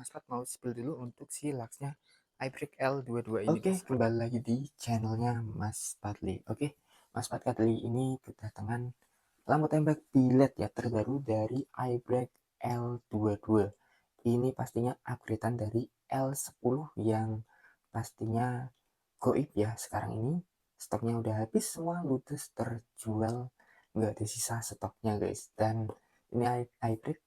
Mas Pat mau spill dulu untuk si Luxnya iBreak L22 ini. Oke, Kembali lagi di channelnya Mas Patli. Oke, Mas Pat kali ini kedatangan lampu tembak bilet ya terbaru dari iBreak L22. Ini pastinya upgradean dari L10 yang pastinya goib ya sekarang ini. Stoknya udah habis semua, ludes terjual, nggak ada sisa stoknya guys. Dan ini iBreak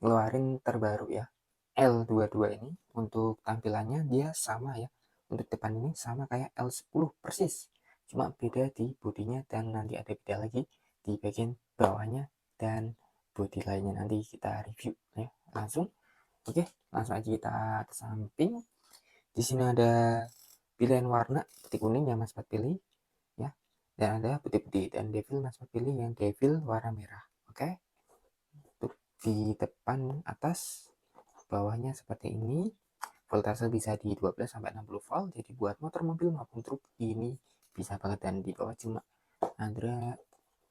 ngeluarin terbaru ya, L22 ini. Untuk tampilannya dia sama ya, untuk depan ini sama kayak L10 persis, cuma beda di bodinya dan nanti ada beda lagi di bagian bawahnya dan bodi lainnya nanti kita review ya langsung. Oke, langsung aja kita ke samping. Di sini ada pilihan warna putih kuning yang Mas Pat pilih ya, dan ada putih-putih dan devil Mas Pat pilih yang devil warna merah. Oke, untuk di depan atas bawahnya seperti ini. Voltase bisa di 12 sampai 60 volt. Jadi buat motor, mobil maupun truk ini bisa banget, dan di bawah cuma ada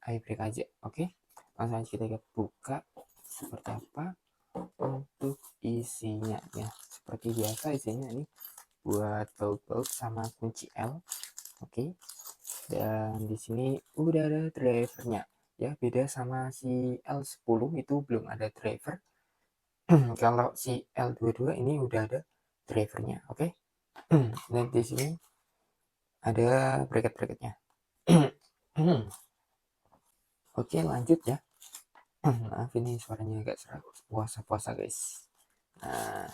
iBreak aja. Oke. Langsung aja kita buka seperti apa untuk isinya ya. Seperti biasa isinya ini buat baut-baut sama kunci L. Oke. Dan di sini udah ada drivernya ya, beda sama si L10 itu belum ada driver. Kalau si L22 ini udah ada drivernya. Oke. Dan di sini ada bracket-bracketnya. Oke, lanjut ya. Maaf ini suaranya agak serak, puasa-puasa guys. Nah,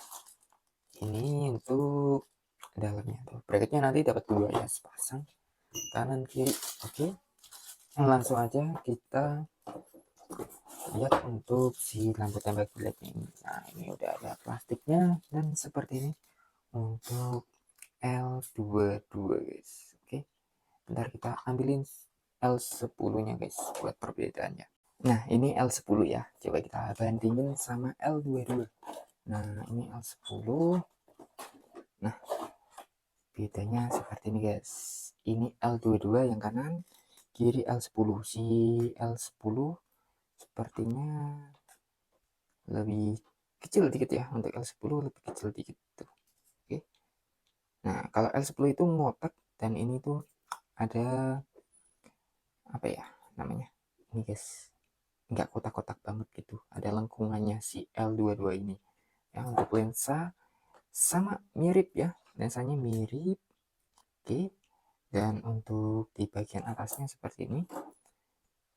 ini untuk dalamnya tuh. Bracketnya nanti dapat dua ya, sepasang kanan kiri. Oke, langsung aja kita lihat untuk si lampu tembak biletnya ini. Nah, ini udah ada plastiknya dan seperti ini untuk L22 guys. Oke, bentar kita ambilin L10 nya guys buat perbedaannya. Nah, ini L10 ya, coba kita bandingin sama L22. Nah, ini L10. Nah, bedanya seperti ini guys. Ini L22 yang kanan, kiri L10. Si L10 sepertinya lebih kecil dikit ya, untuk L10 lebih kecil dikit tuh. Oke. Nah, kalau L10 itu ngotak, dan ini tuh ada apa ya namanya? Ini guys, nggak kotak-kotak banget gitu, ada lengkungannya si L22 ini ya. Untuk lensa sama mirip ya, lensanya mirip. Oke, dan untuk di bagian atasnya seperti ini.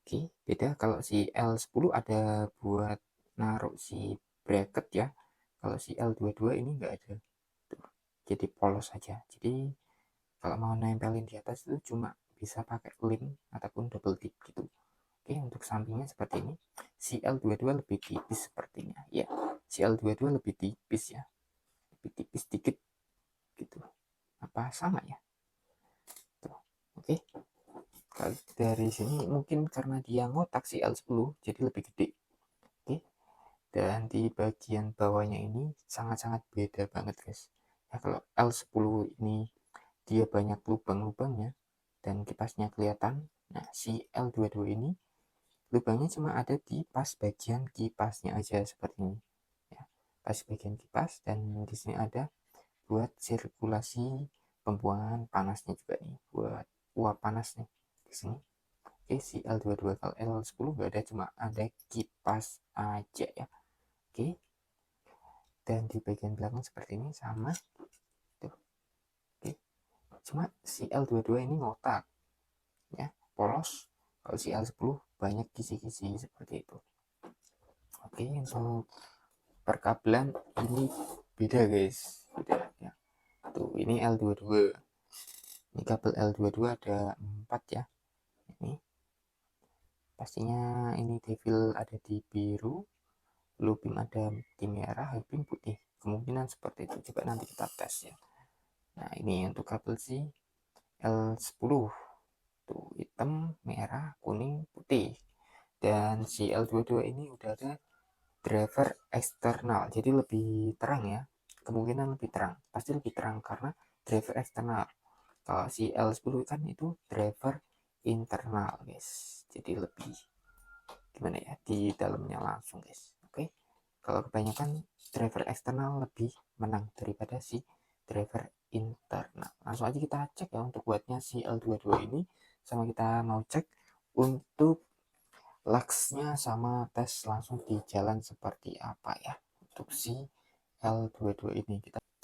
Oke, beda kalau si L10 ada buat naruh si bracket ya, kalau si L22 ini nggak ada tuh, jadi polos aja. Jadi kalau mau nempelin di atas itu cuma bisa pakai lem ataupun double tip gitu. Oke, untuk sampingnya seperti ini. Si L22 lebih tipis sepertinya ya, si L22 lebih tipis ya, lebih tipis dikit gitu. Apa sama ya tuh. Oke, kalau dari sini mungkin karena dia ngotak si L10 jadi lebih gede. Oke, dan di bagian bawahnya ini sangat-sangat beda banget guys ya. Kalau L10 ini dia banyak lubang-lubangnya dan kipasnya kelihatan. Nah, si L22 ini lubangnya cuma ada di pas bagian kipasnya aja seperti ini ya, pas bagian kipas. Dan di sini ada buat sirkulasi pembuangan panasnya juga nih, buat uap panas nih di sini. Oke, si L22. Kalau L10 nggak ada, cuma ada kipas aja ya. Oke, dan di bagian belakang seperti ini sama tuh. Oke, cuma si L22 ini ngotak ya, polos. Kalau si L10 banyak kisi-kisi seperti itu. Oke, untuk perkabelan ini beda guys, beda ya. Tuh, ini L22, ini kabel L22 ada 4 ya. Ini pastinya ini devil ada di biru, blue beam ada di merah, high beam putih, kemungkinan seperti itu. Coba nanti kita tes ya. Nah, ini untuk kabel si L10 tuh, hitam, merah, kuning, putih. Dan si L22 ini udah ada driver eksternal, jadi lebih terang ya, kemungkinan lebih terang, pasti lebih terang karena driver eksternal. Kalau si L10 kan itu driver internal guys, jadi lebih gimana ya, di dalamnya langsung guys. Oke, Kalau kebanyakan driver eksternal lebih menang daripada si driver internal. Langsung aja kita cek ya untuk buatnya si L22 ini, sama kita mau cek untuk luxnya sama tes langsung di jalan seperti apa ya untuk si L22 ini.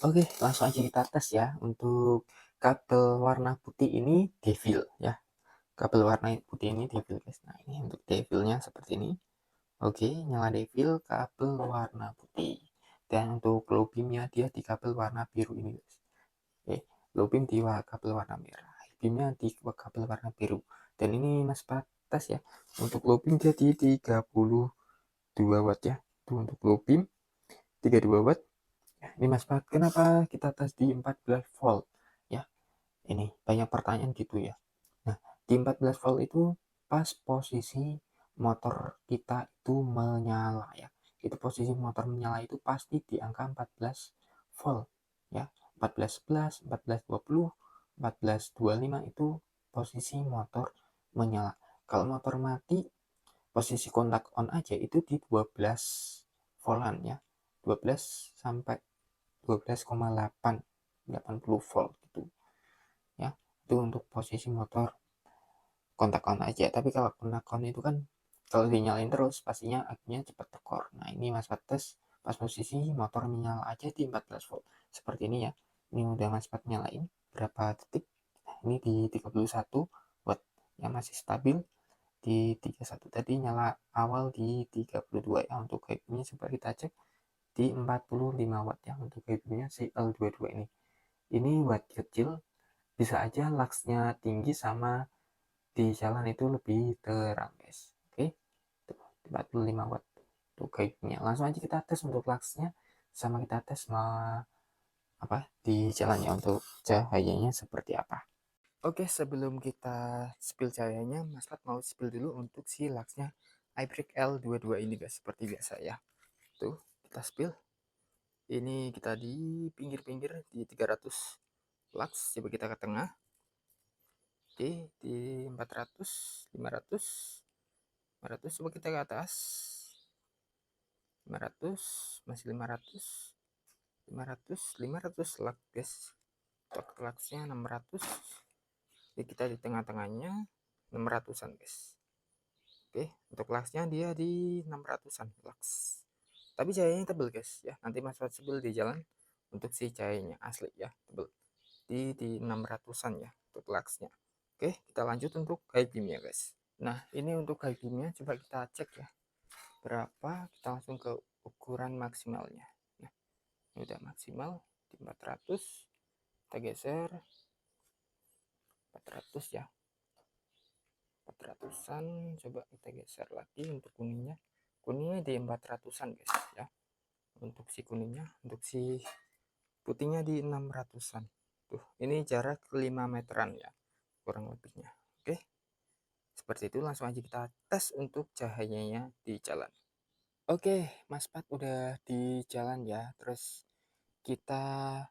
Oke, langsung aja kita tes ya. Untuk kabel warna putih ini devil ya. Kabel warna putih ini devil guys. Nah, ini untuk devilnya seperti ini. Oke, nyala devil kabel warna putih. Dan untuk low beamnya dia di kabel warna biru ini guys. Oke, low beam di kabel warna merah. High beamnya di kabel warna biru. Dan ini mas batas ya. Untuk low beam dia di 32 watt ya. Itu untuk low beam 32 watt. Ini mas Pat, kenapa kita tes di 14 volt ya? Ini banyak pertanyaan gitu ya. Nah, di 14 volt itu pas posisi motor kita itu menyala ya. Itu posisi motor menyala itu pasti di angka 14 volt ya. 1411, 1420, 1425 itu posisi motor menyala. Kalau motor mati, posisi kontak on aja itu di 12 voltan ya. 12 sampai 12,8 80 volt gitu ya. Itu untuk posisi motor kontak on aja. Tapi kalau kontak on itu kan kalau dinyalain terus pastinya akhirnya cepat tekor. Nah, ini Mas Pat tes pas posisi motor menyala aja di 14 volt seperti ini ya. Ini udah Mas Pat nyalain berapa detik. Nah, ini di 31 watt yang masih stabil. Di 31 tadi nyala awal di 32 ya. Untuk ini coba kita cek di 45 watt ya untuk GPU-nya si L22 ini. Ini watt kecil, bisa aja luxnya tinggi sama di jalan itu lebih terang guys. Oke, 45 watt untuk GPU-nya. Langsung aja kita tes untuk luxnya sama kita tes apa di jalannya untuk cahayanya seperti apa. Oke, sebelum kita spill cahayanya, Mas Pat mau spill dulu untuk si luxnya iBreak L22 ini guys, seperti biasa ya. Tuh, kita spill. Ini kita di pinggir-pinggir di 300 lux, coba kita ke tengah. Oke, di 400, 500, 500, coba kita ke atas. 500, masih 500, 500, 500 lux guys. Untuk luxnya 600. Jadi kita di tengah-tengahnya 600-an guys. Oke, untuk luxnya dia di 600-an lux. Tapi cahayanya tebel guys ya. Nanti Mas Fat sebel di jalan untuk si cahayanya asli ya, tebel. Di 600-an ya untuk luxnya. Oke, kita lanjut untuk high beam ya guys. Nah, ini untuk high beamnya coba kita cek ya. Berapa? Kita langsung ke ukuran maksimalnya. Nah, ini udah maksimal di 400. Kita geser 400 ya. 400-an, coba kita geser lagi untuk kuningnya. Kuningnya di 400-an guys ya. Untuk si kuningnya, untuk si putihnya di 600-an. Tuh, ini jarak 5 meteran ya kurang lebihnya. Oke, seperti itu. Langsung aja kita tes untuk cahayanya di jalan. Oke, Mas Pat udah di jalan ya. Terus kita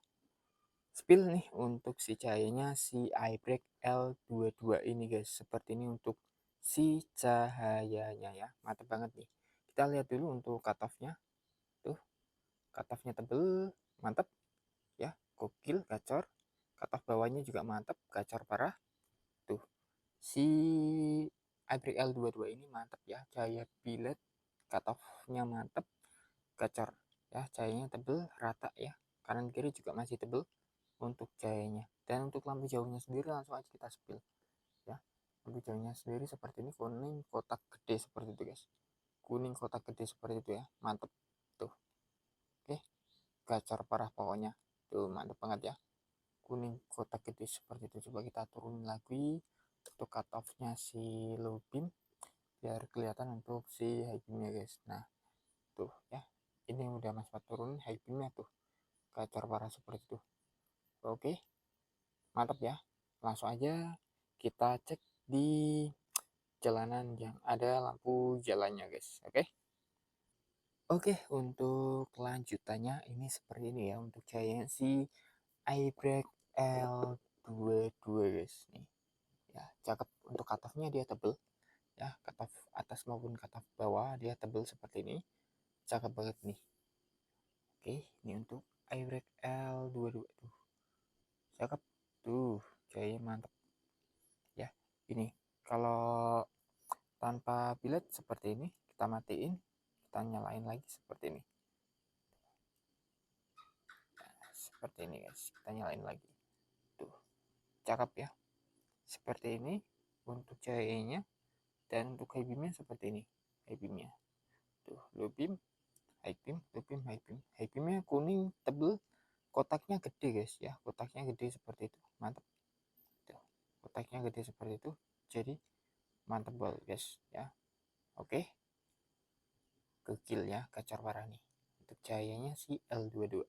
spill nih untuk si cahayanya si iBreak L22 ini guys. Seperti ini untuk si cahayanya ya. Mantap banget nih. Kita lihat dulu untuk cutoff-nya. Tuh, cutoff-nya tebel, mantap ya. Gokil, gacor. Cutoff bawahnya juga mantap, gacor parah. Tuh, si iBreak L22 ini mantap ya. Cahaya bilet, cutoff-nya mantap, gacor ya. Cahayanya tebel, rata ya. Kanan kiri juga masih tebel untuk cahayanya. Dan untuk lampu jauhnya sendiri langsung aja kita spill ya. Lampu jauhnya sendiri seperti ini, kuning kotak gede seperti itu guys. Kuning kotak gede seperti itu ya. Mantap. Tuh. Oke, gacor parah pokoknya. Tuh, mantap banget ya. Kuning kotak gede seperti itu. Coba kita turunin lagi untuk cut off-nya si low beam biar kelihatan untuk si high beam-nya guys. Nah, tuh ya. Ini udah Mas Pat turunin high beam-nya tuh. Gacor parah seperti itu. Oke, mantap ya. Langsung aja kita cek di jalanan yang ada lampu jalannya guys. Oke, untuk lanjutannya ini seperti ini ya untuk cahaya si iBreak L22 guys nih. Ya, cakep. Untuk cutoff-nya dia tebel ya, cutoff atas maupun cutoff bawah dia tebel seperti ini. cakep banget nih. Oke, ini untuk iRec L22 tuh, cakep tuh, cahayanya mantap ya. Ini kalau tanpa biled seperti ini, kita matiin, kita nyalain lagi seperti ini. Nah, seperti ini guys, kita nyalain lagi tuh, cakep ya. Seperti ini untuk cahayanya. Dan untuk high beamnya seperti ini, high beamnya tuh, low beam, high beam, low beam, high beam. High beamnya kuning tebel, kotaknya gede guys ya, kotaknya gede seperti itu, mantap tuh, kotaknya gede seperti itu, jadi mantap banget guys ya. Oke, gokil ya Gacor Warani untuk cahayanya si L22.